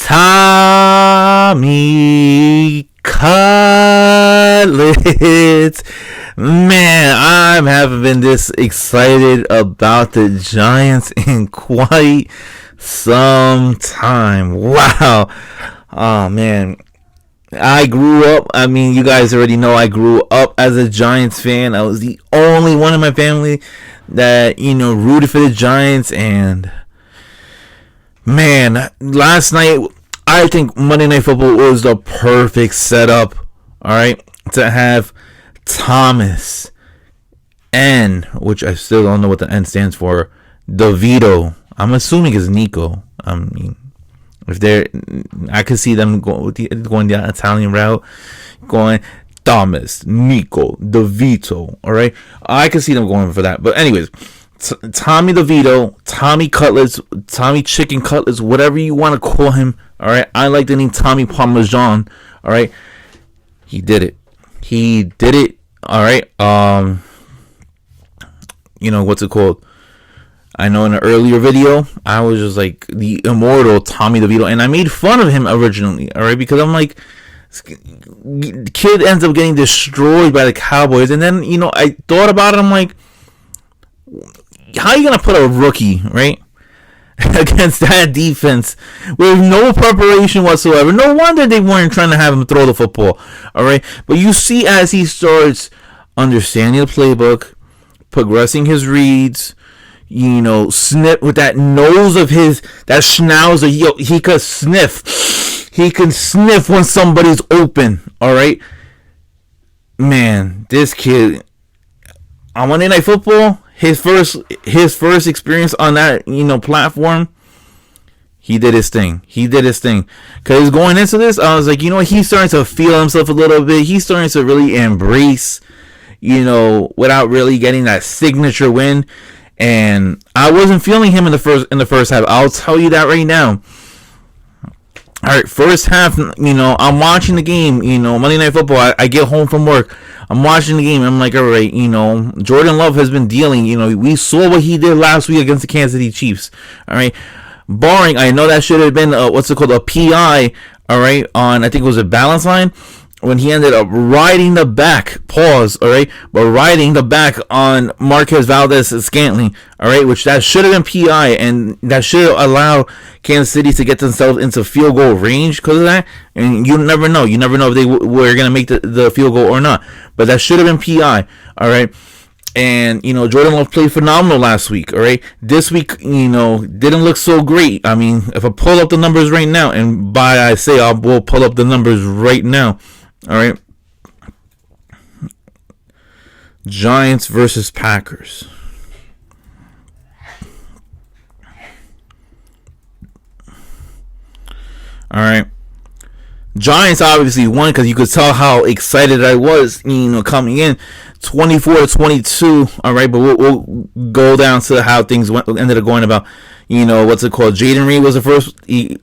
Tommy Cutlets. Man, I haven't been this excited about the Giants in quite some time. Wow. Oh, man. I grew up, you guys already know I grew up as a Giants fan. I was the only one in my family that, rooted for the Giants. And, man, last night, I think Monday Night Football was the perfect setup, all right, to have Thomas N, which I still don't know what the N stands for, DeVito. I'm assuming it's Nico. I could see them going the Italian route, going Thomas, Nico, DeVito. All right, I could see them going for that. But anyways, Tommy DeVito, Tommy Cutlets, Tommy Chicken Cutlets, whatever you want to call him. All right, I like the name Tommy Parmesan. All right, he did it. All right. What's it called? I know in an earlier video, I was just like the immortal Tommy DeVito, and I made fun of him originally, all right, because I'm like, kid ends up getting destroyed by the Cowboys, and then, I thought about it, I'm like, how are you going to put a rookie, right, against that defense with no preparation whatsoever? No wonder they weren't trying to have him throw the football, all right, but you see as he starts understanding the playbook, progressing his reads, snip with that nose of his, that schnauzer, he could sniff. He can sniff when somebody's open, all right? Man, this kid, on Monday Night Football, his first experience on that, platform, he did his thing. Because going into this, I was like, he's starting to feel himself a little bit. He's starting to really embrace, without really getting that signature win. And I wasn't feeling him in the first half. I'll tell you that right now. All right, first half, I'm watching the game, Monday Night Football. I get home from work. I'm watching the game. I'm like, all right, Jordan Love has been dealing. We saw what he did last week against the Kansas City Chiefs. All right, barring, I know that should have been, a PI, all right, on, I think it was a balance line, when he ended up riding the back, riding the back on Marquez Valdes-Scantling, all right, which that should have been PI, and that should allow Kansas City to get themselves into field goal range because of that. And you never know if they were going to make the field goal or not, but that should have been PI, all right. And, Jordan Love played phenomenal last week, all right? This week, didn't look so great. If I pull up the numbers right now, and I will pull up the numbers right now, all right. Giants versus Packers. All right. Giants obviously won because you could tell how excited I was, coming in 24-22. All right, but we'll go down to how things ended up going about. Jaden Reed was the first. He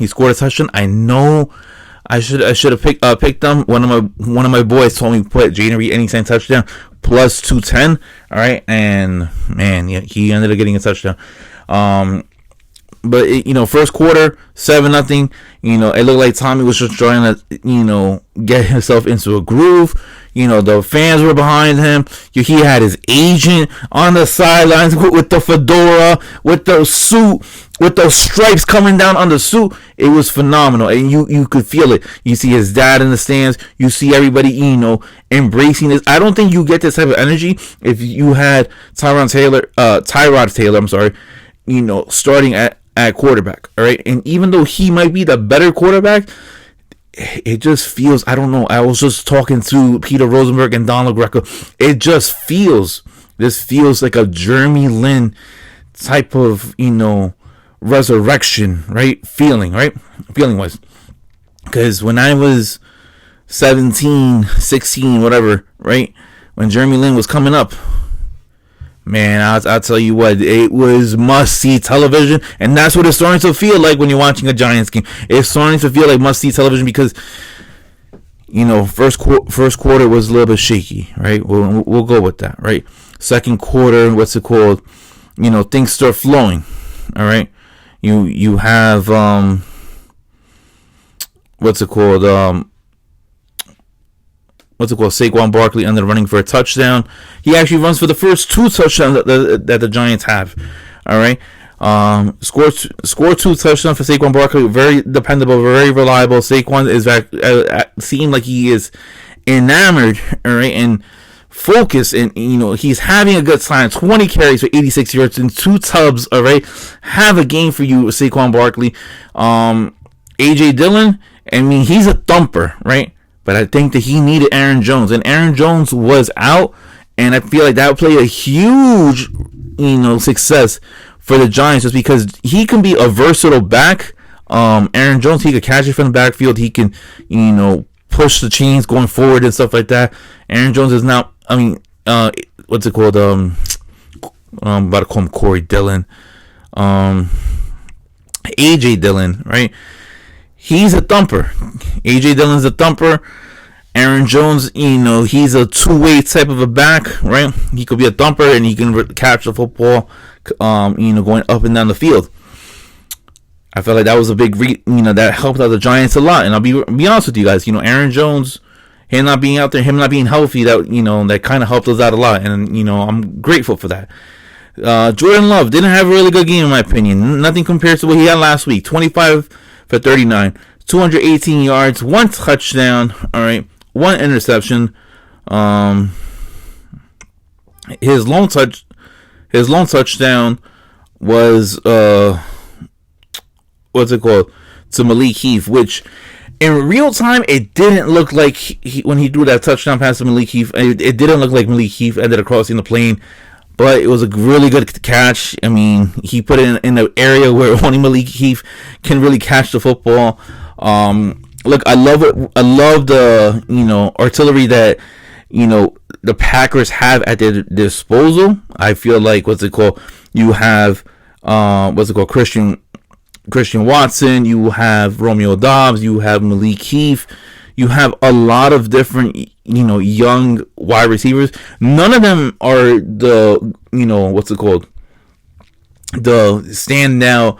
scored a touchdown. I know. I should have picked them. One of my boys told me put Jaden Reed anytime touchdown plus 210. All right, and man, yeah, he ended up getting a touchdown. But first quarter 7-0. It looked like Tommy was just trying to get himself into a groove. The fans were behind him. He had his agent on the sidelines with the fedora, with the suit, with those stripes coming down on the suit. It was phenomenal, and you could feel it. You see his dad in the stands. You see everybody, embracing this. I don't think you get this type of energy if you had Tyrod Taylor. I'm sorry. Starting at quarterback. All right, and even though he might be the better quarterback, it just feels, I don't know. I was just talking to Peter Rosenberg and Donald Greco. It just feels. This feels like a Jeremy Lin type of, resurrection, right? Feeling wise. Because when I was 17, 16, whatever, right? When Jeremy Lin was coming up, man, I'll tell you what, it was must-see television, and that's what it's starting to feel like when you're watching a Giants game. It's starting to feel like must-see television because, first quarter was a little bit shaky, right? We'll go with that, right? Second quarter, things start flowing, all right? You have what's it called? Saquon Barkley ended up running for a touchdown. He actually runs for the first 2 touchdowns that the Giants have. All right. Score 2 touchdowns for Saquon Barkley. Very dependable, very reliable. Saquon is seemed like he is enamored, all right, and focused, and he's having a good time. 20 carries for 86 yards and 2 tubs. All right, have a game for you, Saquon Barkley. AJ Dillon, I mean, he's a thumper, right? But I think that he needed Aaron Jones, and Aaron Jones was out, and I feel like that would play a huge, success for the Giants, just because he can be a versatile back. Aaron Jones, he could catch it from the backfield. He can, push the chains going forward and stuff like that. Aaron Jones is not. I mean, what's it called? I'm about to call him Corey Dillon. AJ Dillon, right? He's a thumper. AJ Dillon's a thumper. Aaron Jones, he's a two-way type of a back, right? He could be a thumper and he can catch the football, going up and down the field. I felt like that was a big, that helped out the Giants a lot. And I'll be honest with you guys, Aaron Jones, him not being out there, him not being healthy, that kind of helped us out a lot. And, I'm grateful for that. Jordan Love didn't have a really good game in my opinion. Nothing compared to what he had last week. 25 for 39, 218 yards, 1 touchdown, all right, 1 interception. His lone touchdown was what's it called, to Malik Heath, which in real time it didn't look like when he threw that touchdown pass to Malik Heath, it didn't look like Malik Heath ended up crossing the plane, but it was a really good catch. I mean, he put it in the area where only Malik Heath can really catch the football. Look, I love it. I love the artillery that the Packers have at their disposal. I feel like you have Christian Watson, you have Romeo Doubs, you have Malik Heath, you have a lot of different young wide receivers. None of them are the the standout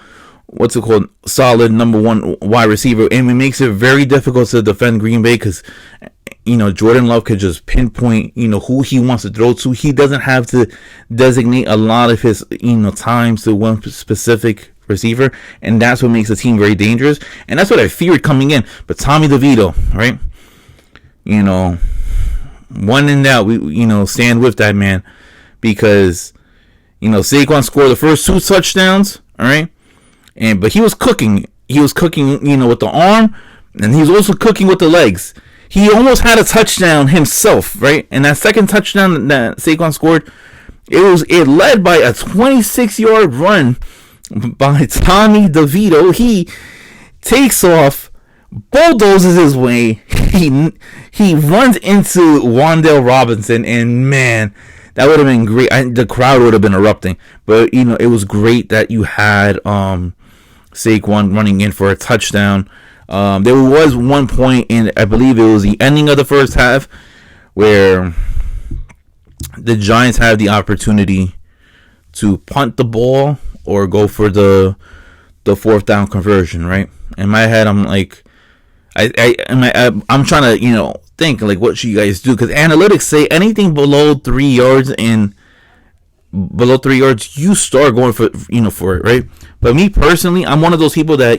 solid number 1 wide receiver, and it makes it very difficult to defend Green Bay because Jordan Love could just pinpoint who he wants to throw to. He doesn't have to designate a lot of his times to one specific receiver, and that's what makes the team very dangerous, and that's what I feared coming in. But Tommy DeVito, right, one in doubt, we stand with that man, because Saquon scored the first 2 touchdowns, all right, but he was cooking with the arm, and he was also cooking with the legs. He almost had a touchdown himself, right? And that second touchdown that Saquon scored, it led by a 26-yard run by Tommy DeVito. He takes off, bulldozes his way. He runs into Wan'Dale Robinson, and man, that would have been great. The crowd would have been erupting. But it was great that you had Saquon running in for a touchdown. There was one point in, I believe it was the ending of the first half, where the Giants had the opportunity to punt the ball or go for the 4th down conversion, right? In my head, I'm like, I'm trying to think like, what should you guys do? Because analytics say anything below 3 yards you start going for it, right? But me personally, I'm one of those people that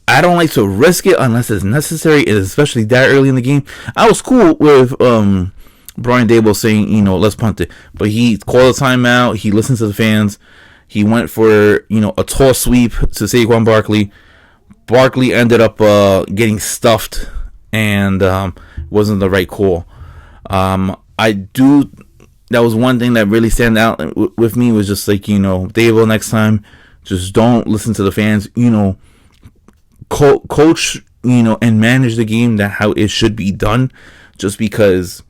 I don't like to risk it unless it's necessary, especially that early in the game. I was cool with Brian Daboll saying, let's punt it. But he called a timeout. He listened to the fans. He went for, a tall sweep to Saquon Barkley. Barkley ended up getting stuffed, and wasn't the right call. That was one thing that really stand out with me, was just like, Daboll, next time, just don't listen to the fans. Coach, and manage the game how it should be done, just because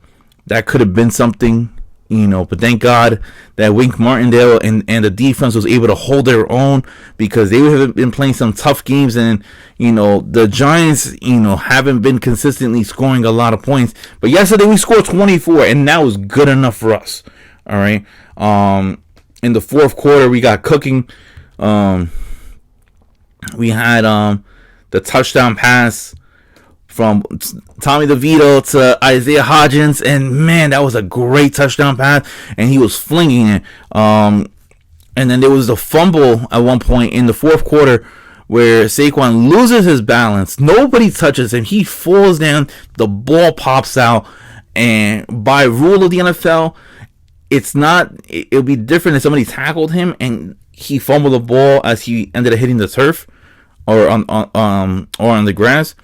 that could have been something, but thank God that Wink Martindale and the defense was able to hold their own, because they have been playing some tough games, and the Giants haven't been consistently scoring a lot of points. But yesterday we scored 24, and that was good enough for us. All right. In the 4th quarter we got cooking. We had the touchdown pass from Tommy DeVito to Isaiah Hodgins, and man, that was a great touchdown pass, and he was flinging it. And then there was the fumble at one point in the fourth quarter where Saquon loses his balance. Nobody touches him. He falls down. The ball pops out. And by rule of the NFL, it'll be different if somebody tackled him and he fumbled the ball as he ended up hitting the turf or on the grass.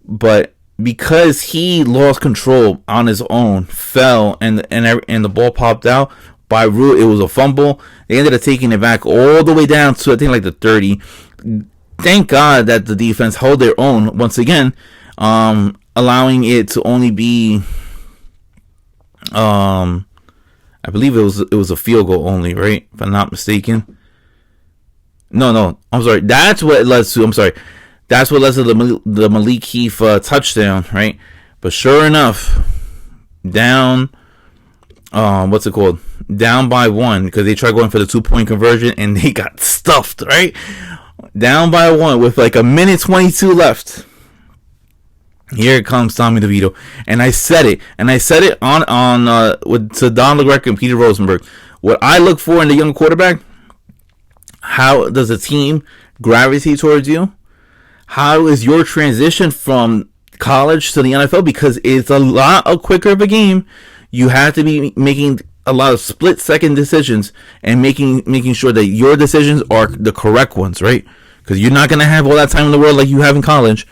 But because he lost control on his own, fell, and the ball popped out, by rule, it was a fumble. They ended up taking it back all the way down to, I think, like the 30. Thank God that the defense held their own once again, allowing it to only be, I believe it was a field goal only, right? If I'm not mistaken. No, I'm sorry. That's what led to the Malik Heath touchdown, right? But sure enough, down. What's it called? Down by 1 because they tried going for the 2-point conversion and they got stuffed, right? Down by 1 with like a minute 22 left. Here comes Tommy DeVito, and I said it on to Don LeGreca and Peter Rosenberg. What I look for in the young quarterback: how does a team gravitate towards you? How is your transition from college to the NFL? Because it's a lot quicker of a game. You have to be making a lot of split-second decisions and making sure that your decisions are the correct ones, right? Because you're not going to have all that time in the world like you have in college.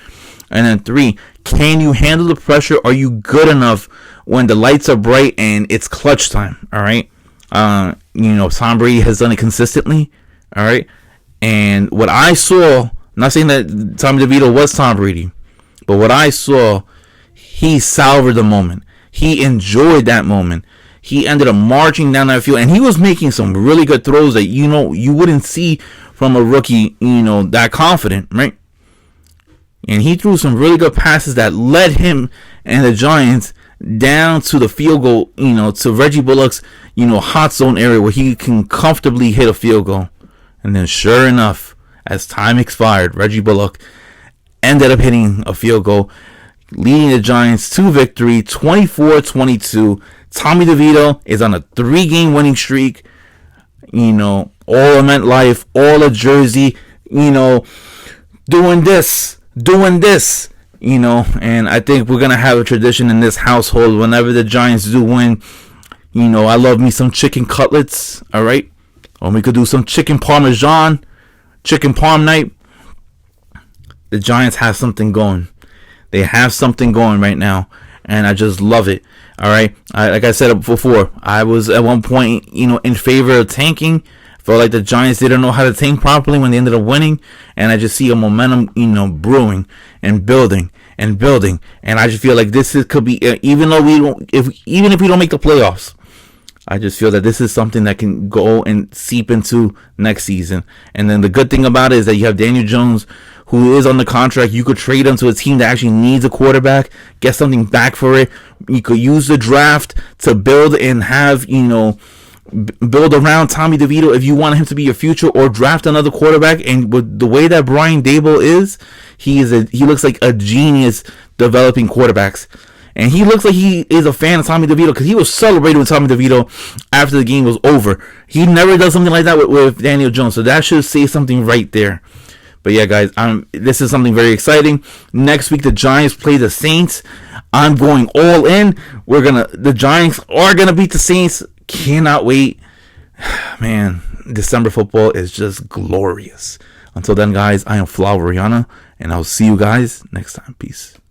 And then 3, can you handle the pressure? Are you good enough when the lights are bright and it's clutch time, all right? Tom Brady has done it consistently, all right? And what I saw, I'm not saying that Tommy DeVito was Tom Brady, but what I saw, he savored the moment. He enjoyed that moment. He ended up marching down that field, and he was making some really good throws that you wouldn't see from a rookie, that confident, right? And he threw some really good passes that led him and the Giants down to the field goal, to Reggie Bullock's, hot zone area where he can comfortably hit a field goal. And then sure enough, as time expired, Reggie Bullock ended up hitting a field goal, leading the Giants to victory, 24-22. Tommy DeVito is on a 3-game winning streak. All of MetLife, all of Jersey, doing this. And I think we're going to have a tradition in this household whenever the Giants do win. I love me some chicken cutlets, all right? Or we could do some chicken parmesan, chicken parm night. The Giants have something going. They have something going right now, and I just love it. All right, like I said before, I was at one point, in favor of tanking. Felt like the Giants didn't know how to tank properly when they ended up winning, and I just see a momentum, brewing and building, and I just feel like could be, even if we don't make the playoffs, I just feel that this is something that can go and seep into next season. And then the good thing about it is that you have Daniel Jones, who is on the contract. You could trade him to a team that actually needs a quarterback, get something back for it. You could use the draft to build and have, build around Tommy DeVito if you want him to be your future, or draft another quarterback. And with the way that Brian Daboll is, he looks like a genius developing quarterbacks. And he looks like he is a fan of Tommy DeVito because he was celebrating with Tommy DeVito after the game was over. He never does something like that with Daniel Jones. So that should say something right there. But yeah, guys, this is something very exciting. Next week, the Giants play the Saints. I'm going all in. The Giants are gonna beat the Saints. Cannot wait. Man, December football is just glorious. Until then, guys, I am Flau Rihanna, and I'll see you guys next time. Peace.